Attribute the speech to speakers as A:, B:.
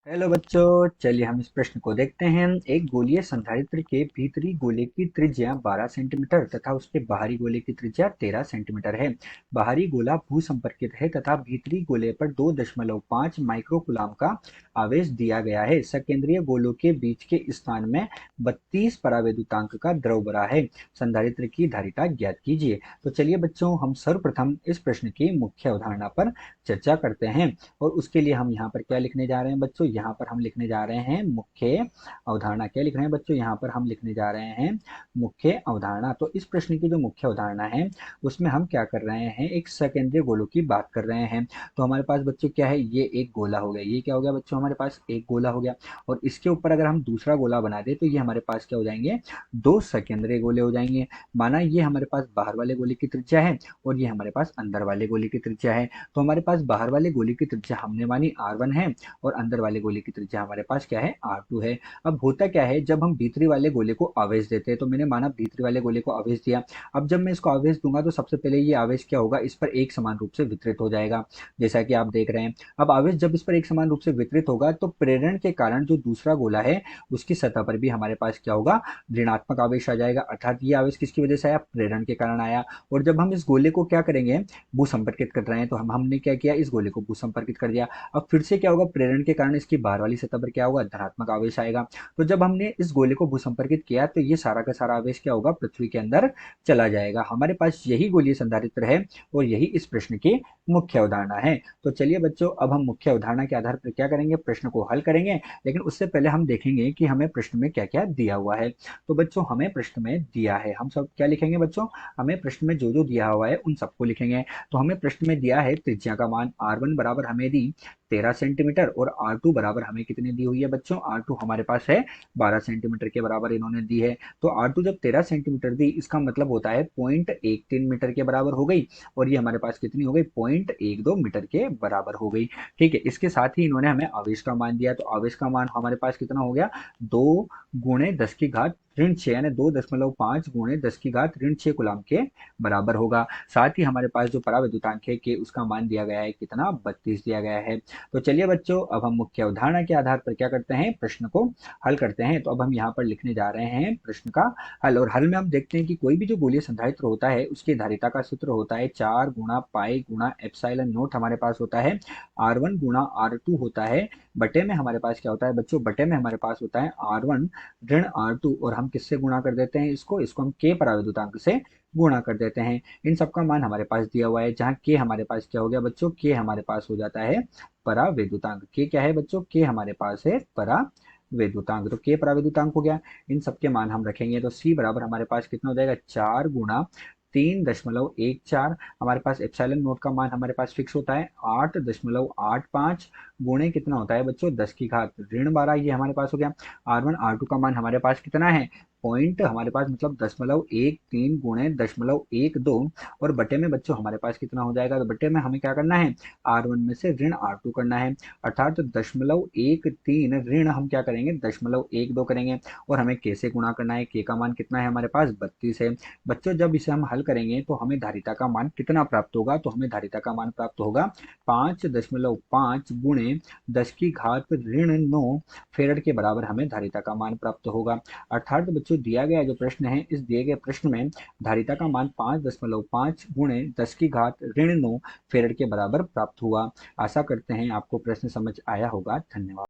A: Hello बच्चों, चलिए हम इस प्रश्न को देखते हैं। एक गोलीय संधारित्र के भीतरी गोले की त्रिज्या 12 सेंटीमीटर तथा उसके बाहरी गोले की त्रिज्या 13 सेंटीमीटर है। बाहरी गोला भूसंपर्कित है तथा भीतरी गोले पर 2.5 माइक्रोकूलाम का आवेश दिया गया है। सकेंद्रीय गोलों के बीच के स्थान में 32 परावैद्युतांक का द्रव भरा है। संधारित्र की धारिता ज्ञात कीजिए। तो चलिए बच्चों, हम सर्वप्रथम इस प्रश्न की मुख्य अवधारणा पर चर्चा करते हैं। और उसके लिए हम यहाँ पर क्या लिखने जा रहे हैं बच्चों? यहाँ पर हम लिखने जा रहे हैं मुख्य अवधारणा। क्या लिख रहे हैं बच्चों? यहाँ पर हम लिखने जा रहे हैं मुख्य अवधारणा। तो इस प्रश्न की जो मुख्य अवधारणा है उसमें हम क्या कर रहे हैं, एक सकेंद्रीय गोलों की बात कर रहे हैं। तो हमारे पास बच्चों क्या है, ये एक गोला हो गया। ये क्या हो गया बच्चों? हमारे पास एक गोला हो गया। और इसके ऊपर अगर हम दूसरा गोला बना दे तो ये हमारे पास क्या हो जाएंगे, दो सकेंद्रीय गोले हो जाएंगे। माना ये हमारे पास बाहर वाले गोले की त्रिज्या है और ये हमारे पास अंदर वाले गोले की त्रिज्या है। तो हमारे पास बाहर वाले गोले की त्रिज्या हमने मानी R1 है और अंदर वाले गोले की त्रिज्या हमारे पास क्या है, R2 है। अब होता क्या है, जब हम भीतरी वाले गोले को आवेश देते हैं, तो मैंने माना भीतरी वाले गोले को आवेश दिया। अब जब मैं इसको आवेश दूंगा तो सबसे पहले ये आवेश क्या होगा, इस पर एक समान रूप से वितरित हो जाएगा, जैसा कि आप देख रहे हैं। अब आवेश जब इस पर एक समान रूप से वितरित होगा तो प्रेरण के कारण जो दूसरा गोला है उसकी सतह पर भी हमारे पास क्या होगा, ऋणात्मक आवेश आ जाएगा। अर्थात ये आवेश किसकी वजह से आया, प्रेरण के कारण आया। और जब हम इस गोले को क्या करेंगे, भूसंपर्कित कर रहे हैं, तो हमने क्या किया, इस गोले को भूसंपर्कित कर दिया। अब फिर से क्या होगा, प्रेरण के कारण इसकी बाहर वाली सतह पर क्या होगा, धनात्मक आवेश आएगा। तो जब हमने इस गोले को भूसंपर्कित किया तो ये सारा का सारा आवेश क्या होगा, पृथ्वी के अंदर चला जाएगा। हमारे पास यही गोलीय संधारित्र है और यही इस प्रश्न की मुख्य अवधारणा है। तो चलिए बच्चों, अब हम मुख्य अवधारणा के आधार पर क्या करेंगे, प्रश्न को हल करेंगे। लेकिन उससे पहले हम देखेंगे कि हमें प्रश्न में क्या क्या दिया हुआ है। तो बच्चों, हमें प्रश्न में दिया है, हम सब क्या लिखेंगे बच्चों, हमें प्रश्न में जो जो दिया हुआ है उन सबको लिखेंगे। तो हमें प्रश्न में दिया है त्रिज्या का मान R1 बराबर हमें दी 13 सेंटीमीटर और R2 बराबर हमें कितनी दी हुई है बच्चों, R2 हमारे पास है 12 सेंटीमीटर के बराबर इन्होंने दी है। तो R2 जब 13 सेंटीमीटर दी, इसका मतलब होता है 0.13 मीटर के बराबर हो गई। और ये हमारे पास कितनी हो गई, 0.12 मीटर के बराबर हो गई। ठीक है, इसके साथ ही इन्होंने हमें आवेश का मान दिया। तो आवेश का मान हमारे पास कितना हो गया, 2 × 10⁻⁶ यानी 2.5 गुणे 10⁻⁶ कूलाम के बराबर होगा। साथ ही हमारे पास जो परावैद्युतांक है कि उसका मान दिया गया है कितना, 32 दिया गया है। तो चलिए बच्चों, अब हम मुख्य अवधारणा के आधार पर क्या करते हैं, प्रश्न को हल करते हैं। तो अब हम यहाँ पर लिखने जा रहे हैं प्रश्न का हल। और हल में हम देखते हैं कि कोई भी जो गोलीय संधारित्र होता है उसकी धारिता का सूत्र होता है 4 गुणा पाई गुणा एप्सिलॉन नॉट हमारे पास होता है, R1 गुणा R2 होता है। बटे में हमारे पास क्या होता है बच्चों, बटे में हमारे पास होता है R1 ऋण R2। और हम किससे गुणा कर देते हैं, इसको हम K परावैद्युतांक से गुणा कर देते हैं। इन सबका मान हमारे पास दिया हुआ है, जहाँ K हमारे पास क्या हो गया बच्चों, K हमारे पास हो जाता है परावैद्युतांक। K क्या है बच्चों, K हमारे पास है परावैद्युतांक। तो K परावैद्युतांक हो गया। इन सबके मान हम रखेंगे तो C बराबर हमारे पास कितना हो जाएगा, 4 गुणा 3.14। हमारे पास एप्सिलॉन नोट का मान हमारे पास फिक्स होता है 8.85 गुणे कितना होता है बच्चों, 10⁻⁻12। ये हमारे पास हो गया। R1 R2 का मान हमारे पास कितना है, पॉइंट हमारे पास मतलब 0.13 गुणे 0.12। और बटे में बच्चों हमारे पास कितना हो जाएगा, तो बटे में हमें क्या करना है, R1 में से ऋण R2 करना है। अर्थात 0.13 ऋण हम क्या करेंगे, 0.12 करेंगे। और हमें K से गुणा करना है। K का मान कितना है हमारे पास, 32 है। बच्चों, जब इसे हम हल करेंगे तो हमें धारिता का मान कितना प्राप्त होगा, तो हमें धारिता का मान प्राप्त होगा 5.5 गुणे 10⁻⁹ फेरड के बराबर हमें धारिता का मान प्राप्त होगा। अर्थात बच्चों, दिया गया जो प्रश्न है, इस दिए गए प्रश्न में धारिता का मान 5.5 गुणे 10⁻⁹ फेरड के बराबर प्राप्त हुआ। आशा करते हैं आपको प्रश्न समझ आया होगा। धन्यवाद।